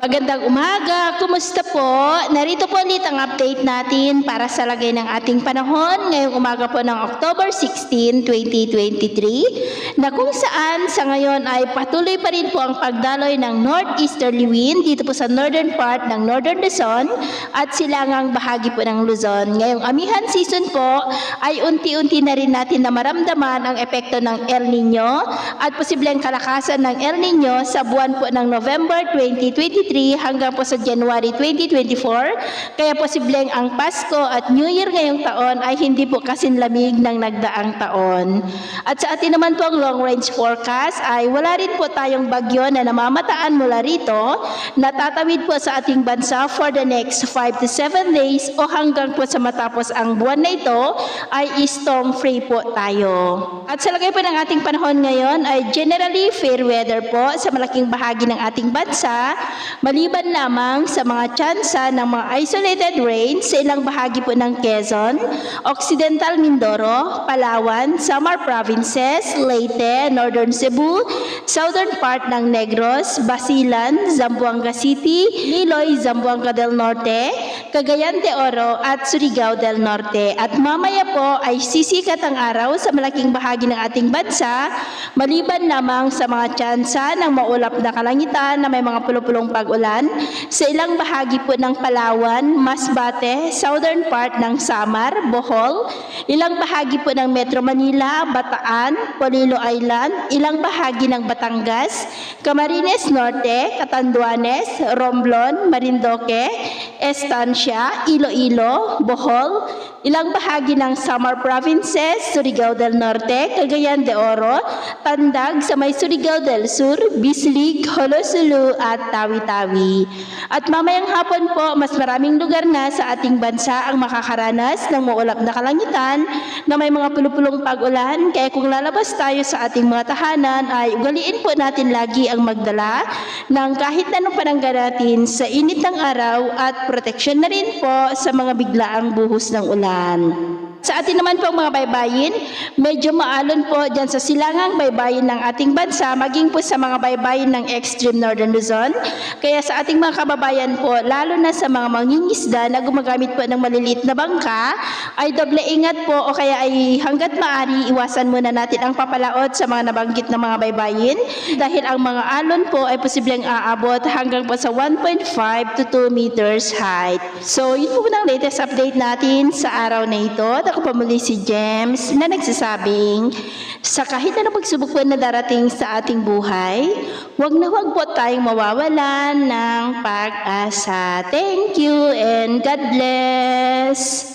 Magandang umaga, kumusta po? Narito po ulit ang update natin para sa lagay ng ating panahon ngayong umaga po ng October 16, 2023 na kung saan sa ngayon ay patuloy pa rin po ang pagdaloy ng northeasterly wind dito po sa northern part ng Northern Luzon at silangang bahagi po ng Luzon. Ngayong amihan season po ay unti-unti na rin natin na maramdaman ang epekto ng El Nino at posibleng kalakasan ng El Nino sa buwan po ng November 2023 hanggang po sa January 2024. Kaya posibleng ang Pasko at New Year ngayong taon ay hindi po kasinlamig ng nagdaang taon. At sa atin naman po ang long range forecast ay wala rin po tayong bagyo na namamataan mula rito na tatawid po sa ating bansa for the next 5 to 7 days o hanggang po sa matapos ang buwan na ito ay storm free po tayo. At sa lagay po ng ating panahon ngayon ay generally fair weather po sa malaking bahagi ng ating bansa, maliban lamang sa mga tsansa ng mga isolated rain sa ilang bahagi po ng Quezon, Occidental Mindoro, Palawan, Samar Provinces, Leyte, Northern Cebu, Southern part ng Negros, Basilan, Zamboanga City, Liloy, Zamboanga del Norte, Cagayan de Oro at Surigao del Norte. At mamaya po ay sisikat ang araw sa malaking bahagi ng ating bansa, maliban lamang sa mga tsansa ng maulap na kalangitan na may mga pulupulong pag-ulan sa ilang bahagi po ng Palawan, Masbate, southern part ng Samar, Bohol, ilang bahagi po ng Metro Manila, Bataan, Polillo Island, ilang bahagi ng Batangas, Camarines Norte, Catanduanes, Romblon, Marindoque, Estancia, Iloilo, Bohol, ilang bahagi ng Samar Provinces, Surigao del Norte, Cagayan de Oro, Tandag sa may Surigao del Sur, Bislig, Holosulu at Tawi-Tawi. At mamayang hapon po, mas maraming lugar na sa ating bansa ang makakaranas ng maulap na kalangitan na may mga pulupulong pag-ulan. Kaya kung lalabas tayo sa ating mga tahanan ay ugaliin po natin lagi ang magdala ng kahit anong panangga natin sa init ng araw at proteksyon na rin po sa mga biglaang buhos ng ulan. Sa atin naman po mga baybayin, medyo maalon po dyan sa silangang baybayin ng ating bansa, maging po sa mga baybayin ng extreme Northern Luzon. Kaya sa ating mga kababayan po, lalo na sa mga mangingisda na gumagamit po ng maliliit na bangka, ay doble ingat po o kaya ay hanggat maaari iwasan muna natin ang papalaot sa mga nabanggit na mga baybayin dahil ang mga alon po ay posibleng aabot hanggang po sa 1.5 to 2 meters height. So yun po ang latest update natin sa araw na ito. Ako pa muli si James na nagsasabing sa kahit na pagsubok po na darating sa ating buhay, huwag na huwag po tayong mawawalan ng pag-asa. Thank you and God bless!